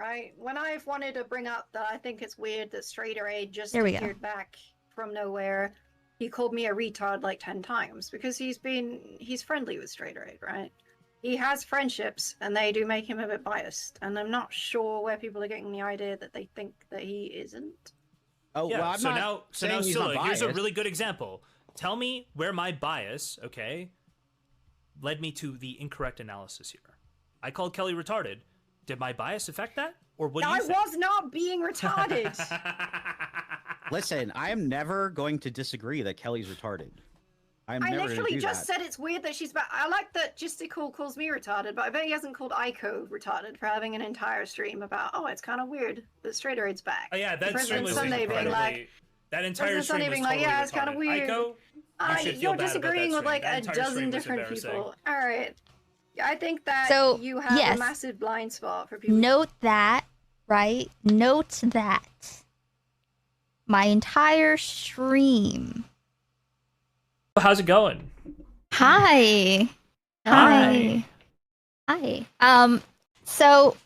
right? When I've wanted to bring up that I think it's weird that Straighterade just There we go. appeared back from nowhere, he called me a retard like 10 times because he's friendly with Straighterade, right? He has friendships, and they do make him a bit biased, and I'm not sure where people are getting the idea that they think that he isn't. Oh, Yeah, well, I'm so not now, saying he's not Scylla, here's a biased. really good example. Tell me where my bias, okay, led me to the incorrect analysis here. I called Kelly retarded. Did my bias affect that? Or what do you think? I was not being retarded! Listen, I am never going to disagree that Kelly's retarded. I literally just said it's weird that she's back. I like that Jstlk calls me retarded, but I bet he hasn't called Aiko retarded for having an entire stream about, oh, it's kind of weird that Straighterade's back. Oh yeah, that stream was Sunday being incredibly... that entire stream was being totally like, yeah, it's kind of retarded. weird. Aiko, you should feel You're bad about disagreeing that with like stream. a That entire dozen stream was different embarrassing. people. All right. I think that So, you have yes. a massive blind spot for people. Note that, right? Note that my entire stream. How's it going? Hi. Hi. Hi. So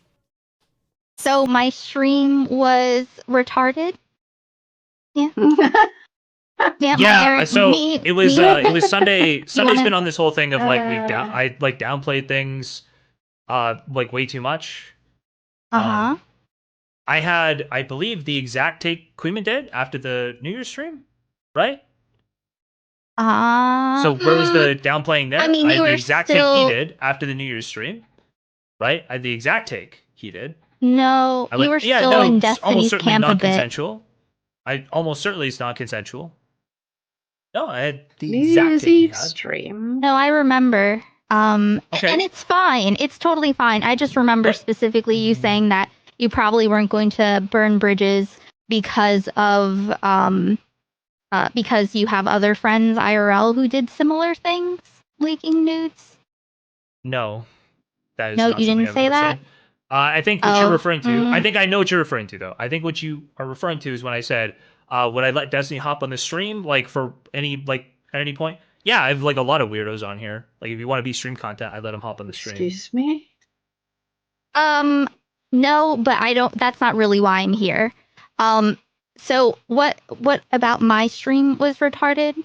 my stream was retarded. Yeah. Yeah, so it was Sunday. Sunday's wanna- been on this whole thing of like I downplayed things, like way too much. I believe the exact take Queeman did after the New Year's stream, right? So where was the downplaying there? I mean, I you had the were exact still- take he did after the New Year's stream, right? I had the exact take he did. No, I you went, were yeah, still no, in it's almost Destiny's certainly camp a bit. non-consensual. I almost certainly it's non-consensual. No, I had the New exact Year's take he Eve had. stream. No, I remember. Okay. And it's fine. It's totally fine. I just remember What? specifically you saying that you probably weren't going to burn bridges because of because you have other friends IRL who did similar things, leaking nudes. No, that is No, not you something didn't I've say ever that? said. I think what you're Oh, referring to. I think I know what you're referring to, though. I think what you are referring to is when I said, would I let Destiny hop on the stream, like for any at any point? Yeah, I have like a lot of weirdos on here. Like if you want to be stream content, I let them hop on the stream. Excuse me? No, but I don't. That's not really why I'm here. So what about my stream was retarded?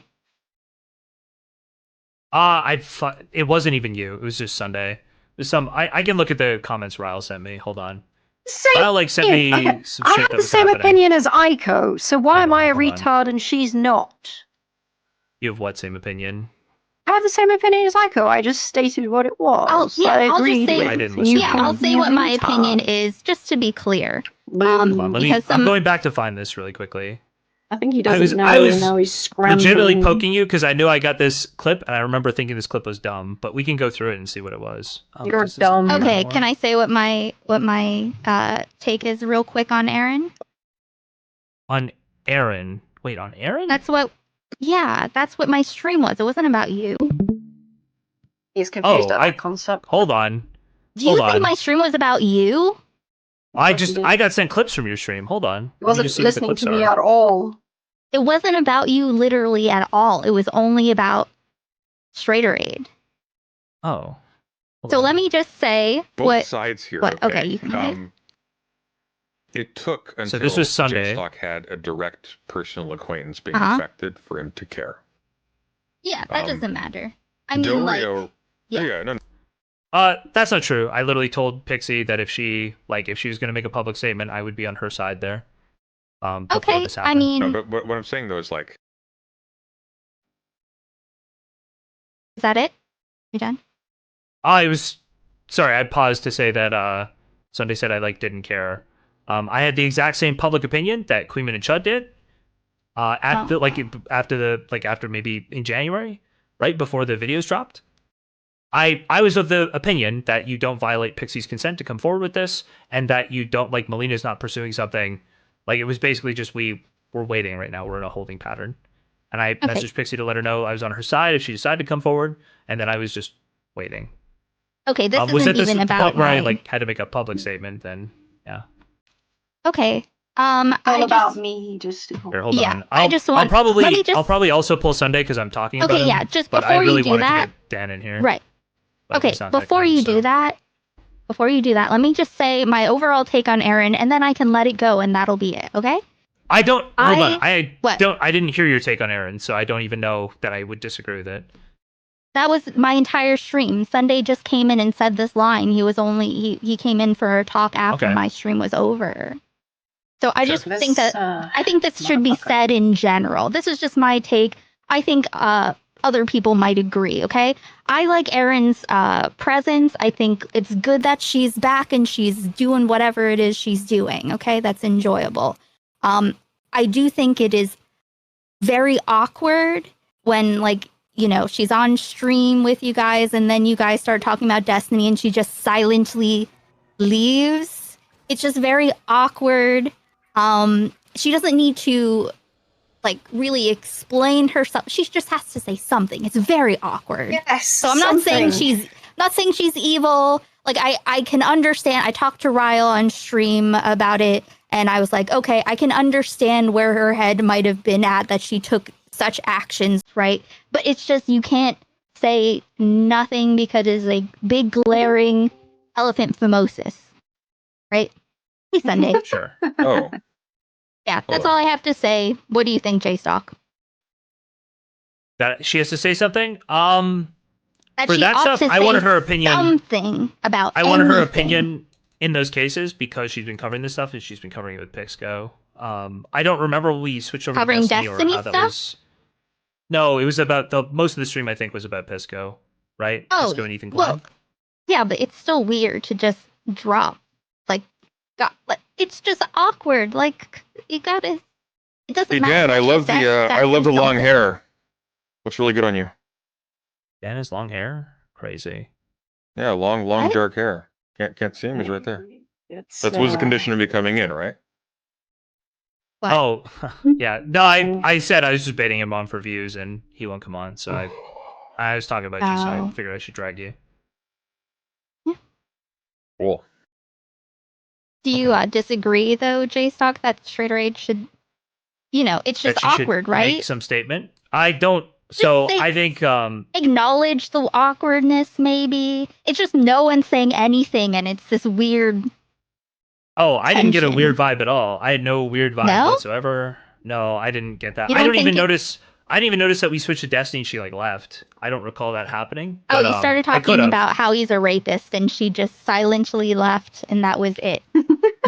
It wasn't even you. It was just Sunday. It was some. I can look at the comments Ryle sent me. Hold on. Ryle sent me Okay, some I shit have that the was same happening. opinion as Aiko, so why am I a Hold on. retard and she's not? You have what same opinion? I have the same opinion as Aiko. I just stated what it was. I I'll just agreed say, with. I didn't You listen. yeah, to I'll you. say what my opinion is, just to be clear. Hold on, let me. Because I'm going back to find this really quickly. I think he doesn't know, I was even though he's scrambling. legitimately poking you because I knew I got this clip and I remember thinking this clip was dumb, but we can go through it and see what it was. You're this is- dumb. Okay, can I say what my take is real quick on Aaron? On Aaron. Wait, on Aaron? That's what my stream was. It wasn't about you. He's confused Oh, at that concept. Hold on. Do you Hold think on. my stream was about you? I got sent clips from your stream. Hold on. He Let me wasn't just see what the listening clips to me are. at all. It wasn't about you literally at all. It was only about Straighterade. Oh. Hold So on. let me just say Both what. sides here. what- okay, you can go ahead. It took until this was Sunday. Jstlk had a direct personal acquaintance being Uh-huh. affected for him to care. Yeah, that um, doesn't matter. I mean, like, Dorio, yeah. no, That's not true. I literally told Pixie that if she was gonna make a public statement, I would be on her side there. Before okay. this I happened. mean, no, but what I'm saying though is like, is that it? You done? I was sorry. I paused to say that Sunday said I didn't care. I had the exact same public opinion that Queeman and Chud did. After maybe in January, right before the videos dropped. I was of the opinion that you don't violate Pixie's consent to come forward with this, and that you don't Melina's not pursuing something. It was basically just we're waiting right now. We're in a holding pattern. And I messaged Pixie to let her know I was on her side if she decided to come forward, and then I was just waiting. Okay, this was isn't at even the about point where my... I had to make a public statement, then yeah. Okay. All I about just... me, just Here, hold Yeah, on. I just want- I'll let me just- probably also pull Sunday because I'm talking about Okay, him. yeah, just but before I really you do wanted that... to get Dan in here. Right. But Okay, he's not that before kind, you so. do that, before you do that, let me just say my overall take on Aaron, and then I can let it go, and that'll be it. Okay? I don't. Hold on. What? I didn't hear your take on Aaron, so I don't even know that I would disagree with it. That was my entire stream. Sunday just came in and said this line. He came in for a talk after Okay. my stream was over. So I just think that I think this should be motherfucker. said in general. This is just my take. I think other people might agree. Okay, I like Erin's presence. I think it's good that she's back and she's doing whatever it is she's doing. Okay, that's enjoyable. I do think it is very awkward when, like, you know, she's on stream with you guys and then you guys start talking about Destiny and she just silently leaves. It's just very awkward. She doesn't need to, like, really explain herself. She just has to say something. It's very awkward. Yes. So I'm not saying she's evil. Like, I can understand. I talked to Ryle on stream about it, and I was like, okay, I can understand where her head might have been at that she took such actions, right? But it's just, you can't say nothing because it's a big glaring elephant phimosis, right? Hey, Sunday. Sure. Oh, Yeah, that's Hold on. all I have to say. What do you think, Jstlk? That she has to say something. That For she that ought stuff, to I say wanted her opinion. something about I wanted her anything. opinion in those cases because she's been covering this stuff and she's been covering it with Pixco. I don't remember when we switched over Covering to Destiny, Destiny or how that stuff? was. No, it was about most of the stream. I think was about Pisco, right? Oh, Pisco and Ethan well, Klein. yeah, but it's still weird to just drop. Like, it's just awkward. Like, you gotta. It doesn't hey matter. Dan, I what love she says, the that's long something. hair. Looks really good on you. Dan has long hair. Crazy. Yeah, long What? dark hair. Can't see him. He's right there. It's, That was the condition of me coming in, right? What? Oh, yeah. No, I said I was just baiting him on for views, and he won't come on. So I was talking about you, so I Oh. figured I should drag you. Cool. Do you disagree, though, Jstalk, that Straighterade should, you know, it's just That she should awkward, make right? some statement. I don't. So say- I think Acknowledge the awkwardness, maybe. It's just no one saying anything, and it's this weird. Oh, I didn't get a tension. weird vibe at all. I had no weird vibe No? whatsoever. No, I didn't get that. You I don't don't even think it- notice. I didn't even notice that we switched to Destiny and she like left. I don't recall that happening. Oh, But, you started I talking could've. about how he's a rapist, and she just silently left, and that was it.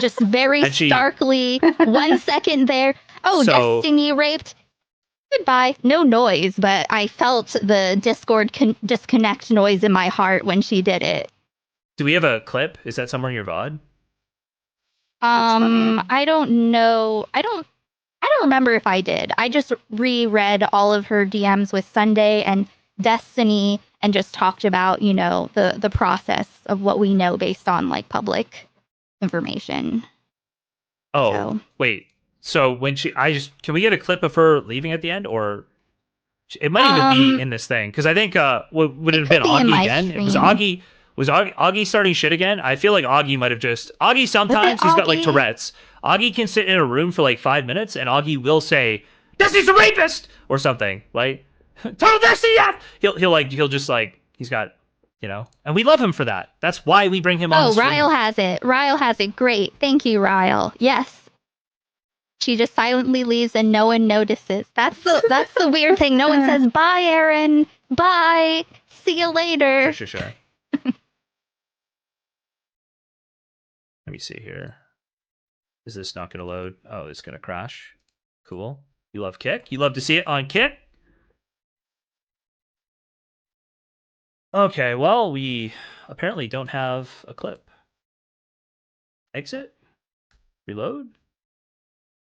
Just very And she- starkly, 1 second there. Oh, So- Destiny raped. Goodbye. No noise, but I felt the Discord disconnect noise in my heart when she did it. Do we have a clip? Is that somewhere in your VOD? I don't know. I don't remember if I did. I just reread all of her DMs with Sunday and Destiny and just talked about, you know, the process of what we know based on, like, public information. Oh, So. wait. So when can we get a clip of her leaving at the end, or it might even be in this thing? Because I think would it have been could be in Augie my again? stream. Was Augie starting shit again? I feel like Augie might have just Augie. Sometimes he's got like Augie? Tourette's. Augie can sit in a room for like 5 minutes, and Augie will say, "Destiny's a rapist" or something. Like, "Total Destiny." Yeah. He'll just like he's got. You know, and we love him for that. That's why we bring him on. Oh, the stream. Ryle has it. Ryle has it. Great. Thank you, Ryle. Yes. She just silently leaves and no one notices. That's the weird thing. No one says, bye, Aaron. Bye. See you later. Sure. Let me see here. Is this not going to load? Oh, it's going to crash. Cool. You love Kick? You love to see it on Kick? Okay, well, we apparently don't have a clip. Exit? Reload?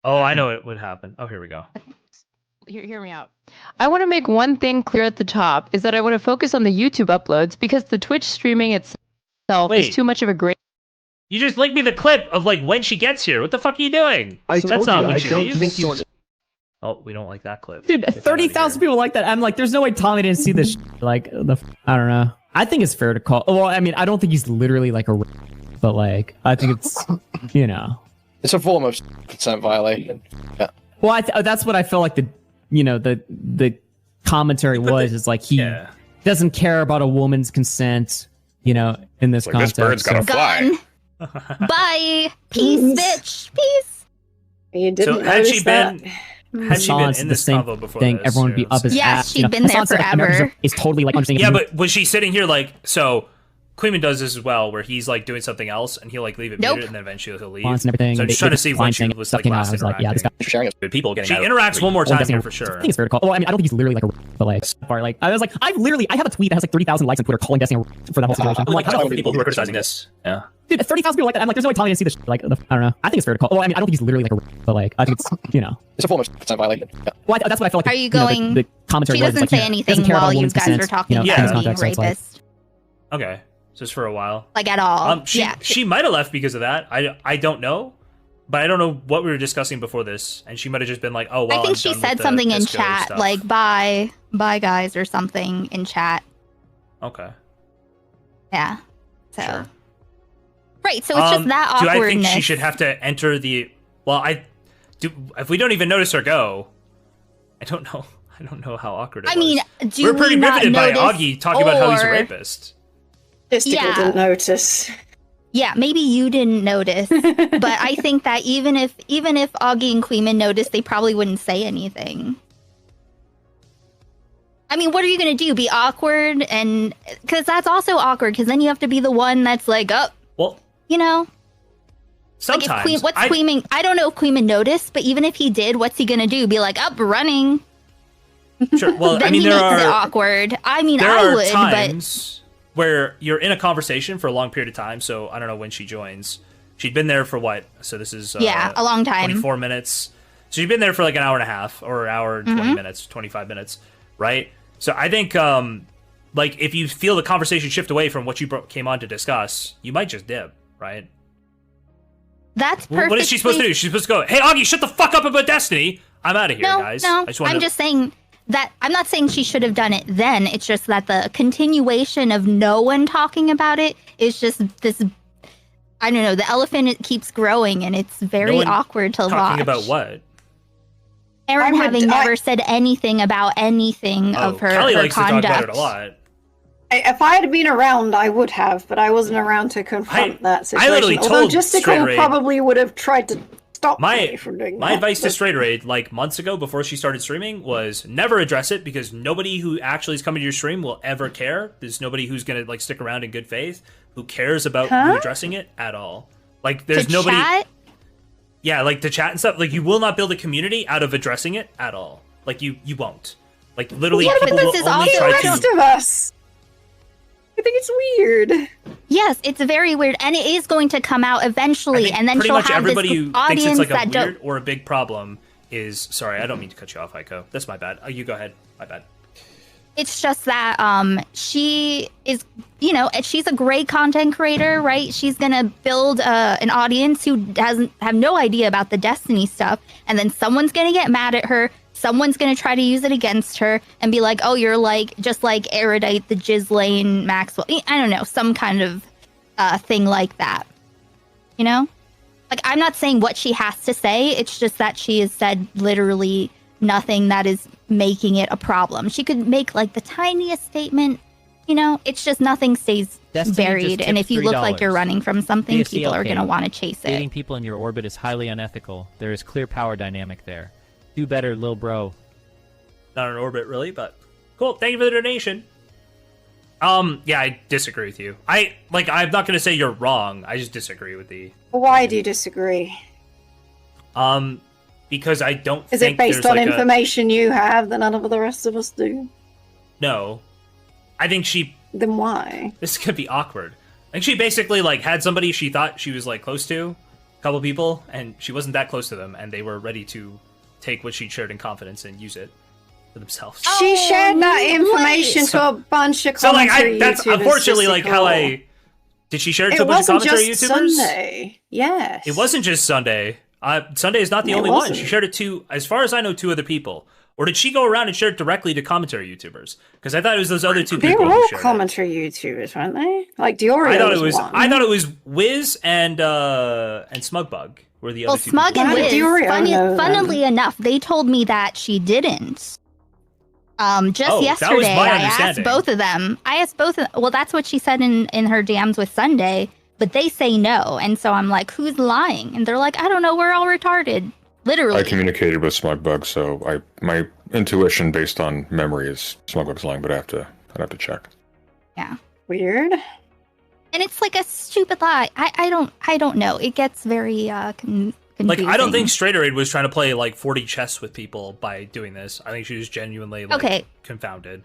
Oh, I know what would happen. Oh, here we go. Hear me out. I want to make one thing clear at the top, is that I want to focus on the YouTube uploads because the Twitch streaming itself Wait. is too much of a great. You just linked me the clip of like when she gets here. What the fuck are you doing? That's not when she leaves. Oh, we don't like that clip. Dude, Get that out of 30,000 here. people like that. I'm like, there's no way Tommy didn't see this. Like, I don't know. I think it's fair to call. Well, I mean, I don't think he's literally like a, but like, I think it's, you know. It's a form of consent violation. Yeah. Well, that's what I feel like the commentary was. Is like he doesn't care about a woman's consent. in this Like, this context. bird's gotta fly. Gun. Bye. Peace, bitch. Peace. You didn't So had she notice that. been had she been Response in the this same convo before thing, this? everyone would be up his Yeah, ass. she'd been there Hassan said, like, Americans forever. is totally like understanding. Yeah, but was she sitting here like so? Queeman does this as well, where he's like doing something else and he'll like leave it Nope. muted and then eventually he'll leave. and everything. So I'm just trying to see when she was like last I was like, yeah, this guy. interacting. Good people getting She out. interacts one more Oh, time here definitely. for I sure. think it's fair to call. Well, I mean, I don't think he's literally like a, but like, part, like I was like, I have a tweet that has like 30,000 likes on Twitter calling Destiny for that whole situation. I'm like, how the people who are criticizing this? Yeah. dude, 30,000 people like that. I'm like, there's no way Tommy didn't see this. Like, I don't know. I think it's fair to call. Well, I mean, I don't think he's literally like a, but like, I think it's It's a form of consent violation. Yeah. well, that's what I felt like. Are you the going- The commentary She was, doesn't like, say doesn't anything care about while a you woman's guys consent, are talking in Yeah. this about being context, so it's like, rapist. Okay. Just for a while. Like at all. She Yeah. she might have left because of that. I don't know, but I don't know what we were discussing before this, and she might have just been like, "Oh well." I think I'm she done said with the something in Disco chat, stuff. like bye guys or something in chat. Okay. Yeah. So Sure. right, so it's just that do awkwardness. I think she should have to enter the? Well, I do. If we don't even notice her go, I don't know. I don't know how awkward it was. I mean, do we're pretty we not riveted by notice, Augie talking about how he's a or- rapist. Just Yeah. didn't notice. Yeah, maybe you didn't notice, but I think that even if Augie and Queeman noticed, they probably wouldn't say anything. I mean, what are you gonna do? Be awkward? And because that's also awkward, because then you have to be the one that's like, oh, Well, you know, sometimes like if Queeman? I don't know if Queeman noticed, but even if he did, what's he gonna do? Be like, up running? Sure. Well, Then I mean, he there makes it are awkward. I mean, there I are would, times where you're in a conversation for a long period of time. So I don't know when she joins. She'd been there for what? So this is yeah, a long time. 24 minutes. So she'd been there for like an hour and a half or an hour and 20 Mm-hmm. minutes, 25 minutes, right? So I think like if you feel the conversation shift away from what you came on to discuss, you might just dip, right? That's perfect. What is she supposed to do? She's supposed to go, "Hey Augie, shut the fuck up about Destiny. I'm out of here, No, guys." no. I just wanna... I'm just saying that I'm not saying she should have done it then. It's just that the continuation of no one talking about it is just this. I don't know. The elephant, it keeps growing, and it's very one awkward to watch. talking about what? Aaron I would- having never said anything about anything Oh, of her, Kelly her likes conduct. to talk about it a lot. If I had been around, I would have, but I wasn't around to confront that I situation. literally Although told Jstlk Straighterade- probably would have tried to stop My me from doing my that. advice to but- Straighterade, like months ago before she started streaming, was never address it because nobody who actually is coming to your stream will ever care. There's nobody who's gonna like stick around in good faith who cares about you addressing it at all. Like there's To nobody. chat? Yeah, like to chat and stuff. Like you will not build a community out of addressing it at all. Like you won't. Like literally, What people about will this is only also the try rest to. of us? I think it's weird. Yes, it's very weird, and it is going to come out I eventually, think and then pretty she'll much have everybody this who thinks audience it's like that a don't. weird or a big problem is sorry. I don't mean to cut you off, Aiko. That's my bad. You go ahead. My bad. It's just that she is, you know, she's a great content creator, right? She's gonna build an audience who doesn't have no idea about the Destiny stuff, and then someone's gonna get mad at her. Someone's gonna try to use it against her and be like, "Oh, you're like just like Erudite, the Ghislaine Maxwell." I don't know, some kind of thing like that. You know, like I'm not saying what she has to say. It's just that she has said literally nothing that is making it a problem. She could make like the tiniest statement, you know, it's just nothing stays Destiny buried. just And tipped if you look like you're $3. running from something, Be a people are CLK. going to want to chase Dating it. people in your orbit is highly unethical. There is clear power dynamic there. Do better, lil bro. Not an orbit, really, but cool. Thank you for the donation. Yeah, I disagree with you. I'm not gonna say you're wrong. I just disagree with the. Why do you disagree? Because I don't. Is think it based there's on like information you have that none of the rest of us do? No, I think she. Then why? This could be awkward. I think she basically like had somebody she thought she was like close to, a couple people, and she wasn't that close to them, and they were ready to take what she shared in confidence and use it for themselves. She shared that information to a bunch of So like, commentary that's YouTubers unfortunately just like to how call. I. Did she share it to It a bunch of wasn't commentary just YouTubers? Sunday. Yes. It wasn't just Sunday. Sunday is not the It only one. wasn't. She shared it to, as far as I know, 2 other people. Or did she go around and share it directly to commentary YouTubers? Because I thought it was those other 2 They people were who all shared it. commentary YouTubers, weren't they? Like Diorio I thought it was. one. I thought it was Wiz and Smugbug were the Well, other 2 Smug people. and How did Wiz, Diorio know then? funnily enough, they told me that she didn't. Just Oh, that was yesterday, my I asked understanding. both of them. Well, that's what she said in her DMs with Sunday, but they say no. And so I'm like, who's lying? And they're like, I don't know, we're all retarded. Literally. I communicated with Smugbug, so my intuition based on memory is Smugbug's lying, but I'd have to check. Yeah. Weird. And it's like a stupid lie. I don't know. It gets very confusing. Like, I don't think Straighterade was trying to play like 40 chess with people by doing this. I think she was genuinely like confounded.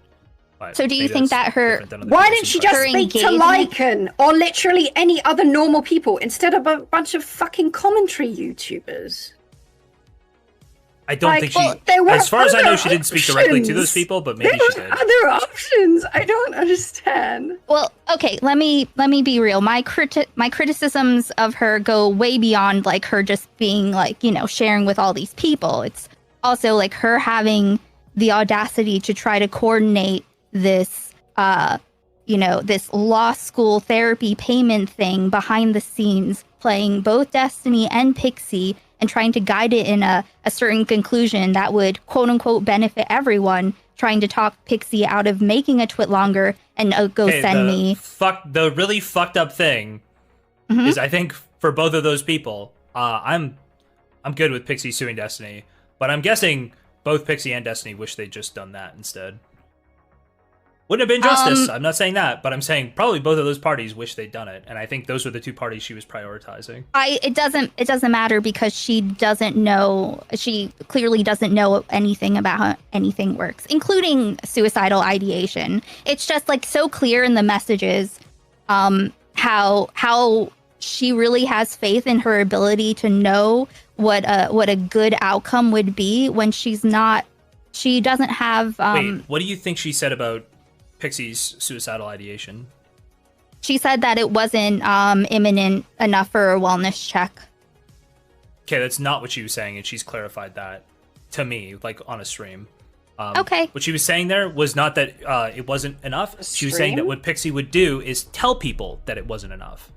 But so do you maybe think that's that her... different than other Why people's didn't she just impressions. speak to Lycan or literally any other normal people instead of a bunch of fucking commentary YouTubers? I don't think she. there were As far as I know, she other didn't speak directly to those options. people, but maybe There she were did. other options. I don't understand. Well, okay, let me be real. My criticisms of her go way beyond like her just being like, you know, sharing with all these people. It's also like her having the audacity to try to coordinate this this law school therapy payment thing behind the scenes, playing both Destiny and Pixie and trying to guide it in a certain conclusion that would quote unquote benefit everyone, trying to talk Pixie out of making a twit longer and the really fucked up thing is, I think for both of those people, I'm good with Pixie suing Destiny, but I'm guessing both Pixie and Destiny wish they'd just done that instead. Wouldn't have been justice. I'm not saying that, but I'm saying probably both of those parties wish they'd done it, and I think those were the two parties she was prioritizing. It doesn't matter because she doesn't know. She clearly doesn't know anything about how anything works, including suicidal ideation. It's just like so clear in the messages, how she really has faith in her ability to know what a good outcome would be when she's not. She doesn't have. Wait, what do you think she said about Pixie's suicidal ideation? She said that it wasn't imminent enough for a wellness check. Okay, that's not what she was saying, and she's clarified that to me, like on a stream. Okay. What she was saying there was not that it wasn't enough. She was saying that what Pixie would do is tell people that it wasn't enough.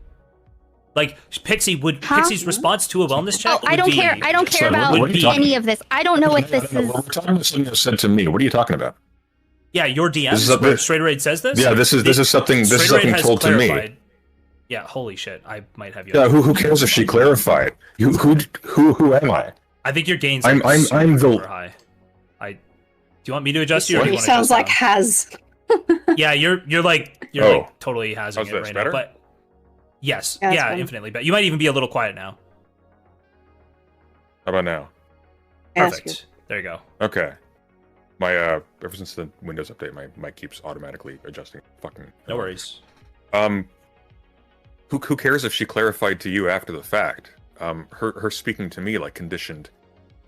Like Pixie's response to a wellness check. I don't care. I don't care about any of this. I don't know what this is. We're talking about something you said to me. What are you talking about? Yeah, your DMs where Straighterade says this. Yeah, this is something told to me. Yeah, holy shit! I might have you. Yeah, who cares if she clarified? Who am I? I think your gains. I'm the high. Do you want me to adjust you? Or do you want to sounds adjust like has. Yeah, you're like totally hazing it right now. But yes, yeah, infinitely better. You might even be a little quiet now. How about now? Perfect. There you go. Okay. My ever since the Windows update, my mic keeps automatically adjusting. Fucking no worries. Who cares if she clarified to you after the fact? Her speaking to me like conditioned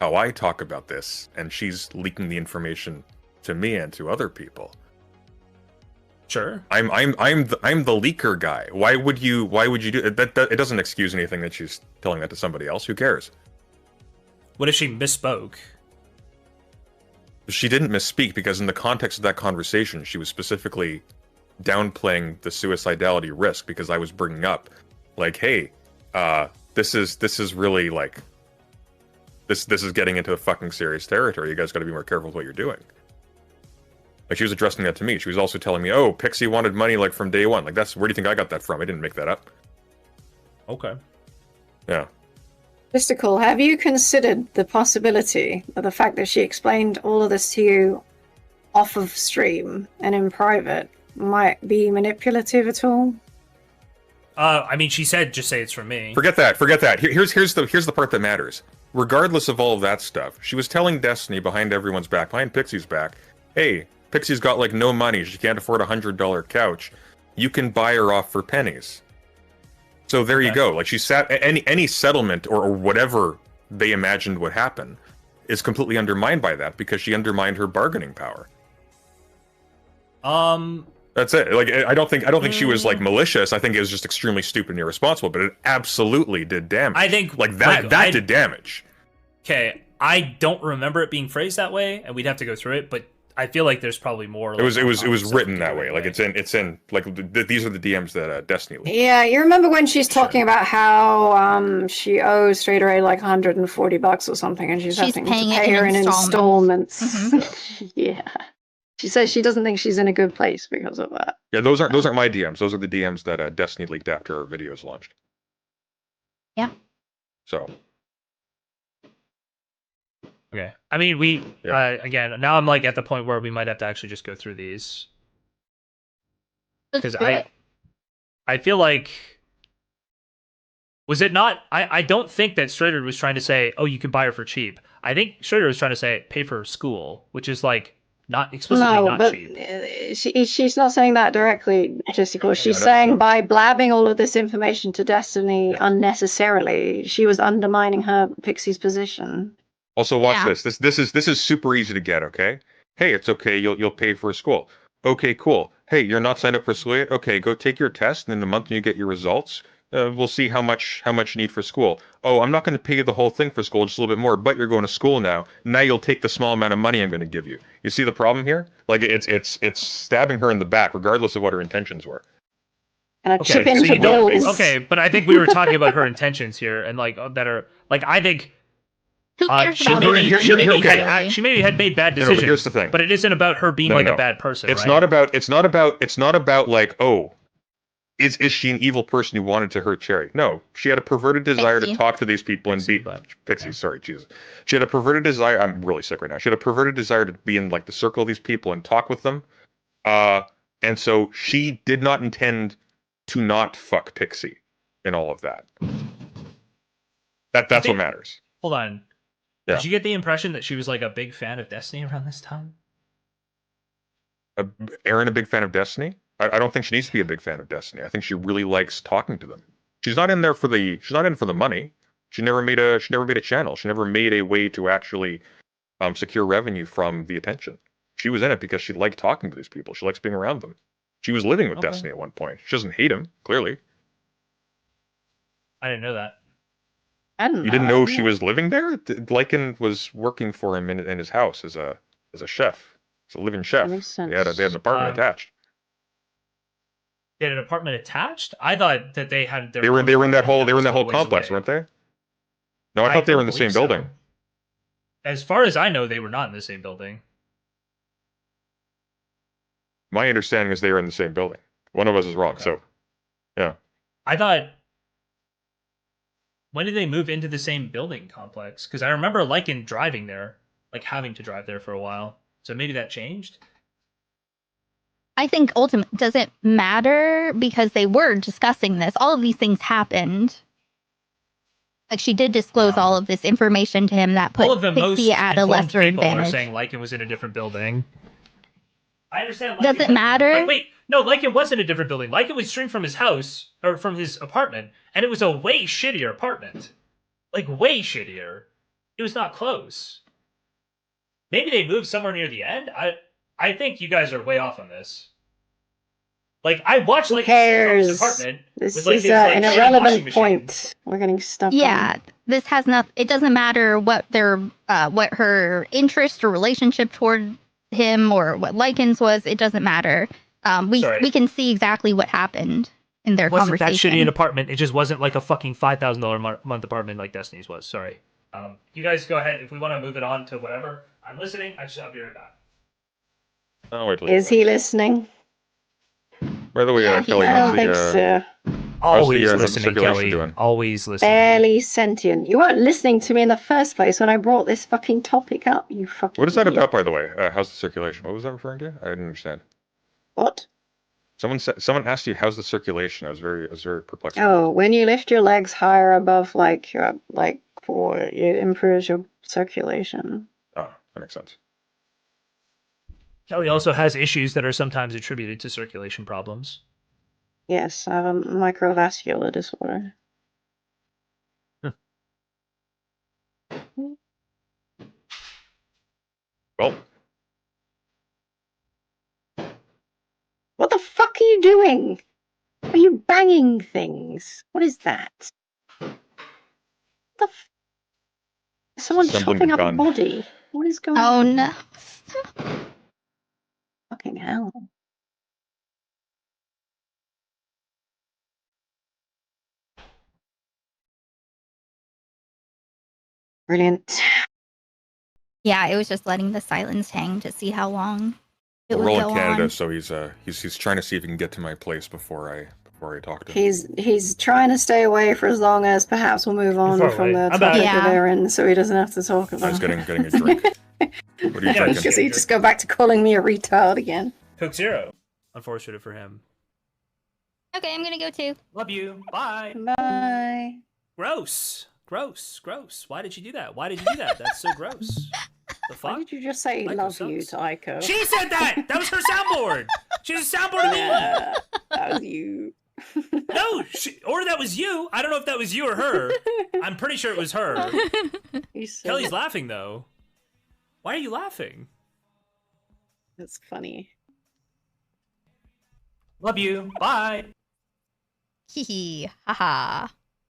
how I talk about this, and she's leaking the information to me and to other people. Sure. I'm the leaker guy. Why would you do that? It doesn't excuse anything that she's telling that to somebody else. Who cares? What if she misspoke? She didn't misspeak because in the context of that conversation, she was specifically downplaying the suicidality risk because I was bringing up, like, hey, this is really like, this is getting into a fucking serious territory. You guys got to be more careful with what you're doing. Like, she was addressing that to me. She was also telling me, oh, Pixie wanted money like from day one. Like, where do you think I got that from? I didn't make that up. Okay. Yeah. Jstlk, have you considered the possibility of the fact that she explained all of this to you off of stream and in private might be manipulative at all? I mean, she said, just say it's from me. Forget that. Here's the part that matters. Regardless of all of that stuff, she was telling Destiny behind everyone's back, behind Pixie's back, hey, Pixie's got like no money. She can't afford a $100 couch. You can buy her off for pennies. So there you go. Like, she sat any settlement or whatever they imagined would happen is completely undermined by that because she undermined her bargaining power. That's it. Like, I don't think she was like malicious. I think it was just extremely stupid and irresponsible. But it absolutely did damage. I think like that did damage. Okay, I don't remember it being phrased that way, and we'd have to go through it. But I feel like there's probably more. It was written that way. Like, it's in like these are the DMs that Destiny leaked. Yeah, you remember when she's talking about how she owes Straighterade like $140 or something, and she's having to pay her in installments. Mm-hmm. Yeah. She says she doesn't think she's in a good place because of that. Yeah, those aren't my DMs. Those are the DMs that Destiny leaked after our videos launched. Yeah. So. Okay. I mean, again, now I'm like at the point where we might have to actually just go through these. Because I feel like, was it not? I don't think that Straighterade was trying to say, oh, you can buy her for cheap. I think Straighterade was trying to say, pay for her school, which is like not explicitly No, not but cheap. she's not saying that directly, Jstlk. She's saying by blabbing all of this information to Destiny unnecessarily, she was undermining her Pixie's position. Also, watch this. This is super easy to get. Okay. Hey, it's okay. You'll pay for a school. Okay, cool. Hey, you're not signed up for school yet. Okay, go take your test, and in a month when you get your results, we'll see how much you need for school. Oh, I'm not going to pay you the whole thing for school, just a little bit more. But you're going to school now. Now you'll take the small amount of money I'm going to give you. You see the problem here? Like it's stabbing her in the back, regardless of what her intentions were. And a chip in so for you don't. bills. Okay, but I think we were talking about her intentions here, and like that are like I think. Who cares She about maybe had made bad decisions. Here's the thing. But it isn't about her being a bad person. It's right? not about like, oh, is she an evil person who wanted to hurt Cherry? No, she had a perverted desire to talk to these people and be Pixie. Sorry, Jesus. She had a perverted desire. I'm really sick right now. She had a perverted desire to be in like the circle of these people and talk with them. And so she did not intend to not fuck Pixie in all of that. That's what matters. Hold on. Yeah. Did you get the impression that she was like a big fan of Destiny around this time? Erin, a big fan of Destiny? I don't think she needs to be a big fan of Destiny. I think she really likes talking to them. She's not in there for the money. She never made a channel. She never made a way to actually secure revenue from the attention. She was in it because she liked talking to these people. She likes being around them. She was living with Destiny at one point. She doesn't hate him, clearly. I didn't know that. You didn't know she was living there? Lycan was working for him in his house as a chef. As a living chef. They had an apartment attached. They had an apartment attached? I thought that they had their They were in that whole complex, weren't they? No, I thought they were in the same building. As far as I know, they were not in the same building. My understanding is they were in the same building. One of us is wrong, so yeah. I thought, when did they move into the same building complex? Because I remember Lycan driving there, like having to drive there for a while. So maybe that changed? I think ultimately, does it matter? Because they were discussing this. All of these things happened. Like, she did disclose all of this information to him that put Pixie at a lesser advantage. Are saying Lycan was in a different building. I understand. Does it matter? Wait, no, Lycan was in a different building. Lycan was streamed from his house, or from his apartment, and it was a way shittier apartment. Like, way shittier. It was not close. Maybe they moved somewhere near the end? I think you guys are way off on this. Like, I watched Lycan's apartment. This is an irrelevant point. We're getting stuff. Yeah, this has nothing. It doesn't matter what what her interest or relationship toward him or what Lycan's was. It doesn't matter. We can see exactly what happened in their conversation. It wasn't that shitty an apartment. It just wasn't like a fucking $5,000 month apartment like Destiny's was. Sorry. You guys go ahead. If we want to move it on to whatever, I'm listening. I'll be right back. Oh, wait, is he listening? By the way, Kelly, I don't think so. Always listening, Kelly. Always listening. Barely sentient. You weren't listening to me in the first place when I brought this fucking topic up, you fucking What is that idiot. about, by the way? How's the circulation? What was that referring to? I didn't understand. What? Someone asked you how's the circulation. I was very perplexed. Oh, when you lift your legs higher above it improves your circulation. Oh, that makes sense. Kelly also has issues that are sometimes attributed to circulation problems. Yes, I have a microvascular disorder. Well. What the fuck are you doing? Are you banging things? What is that? Someone chopping up a body. What is going on? Oh no. Fucking hell. Brilliant. Yeah, it was just letting the silence hang to see how long It We're would all go in Canada, on. so he's trying to see if he can get to my place before I talk to him. He's trying to stay away for as long as perhaps we'll move on far from away. the I'm back. topic of Yeah. Aaron, so he doesn't have to talk I about was it. getting a drink. What are you Yeah, drinking? Because he just go back to calling me a retard again. Coke Zero. Unfortunate for him. Okay, I'm gonna go too. Love you. Bye. Bye. Gross. Gross. Gross. Why did you do that? Why did you do that? That's so gross. The Why fuck? did you just say Aiko love you sucks. to Aiko? She said that! That was her soundboard! She was a soundboard to me! Yeah, that was you. No! Or that was you! I don't know if that was you or her. I'm pretty sure it was her. You said Kelly's it. laughing, though. Why are you laughing? That's funny. Love you. Bye. Hee hee. Haha.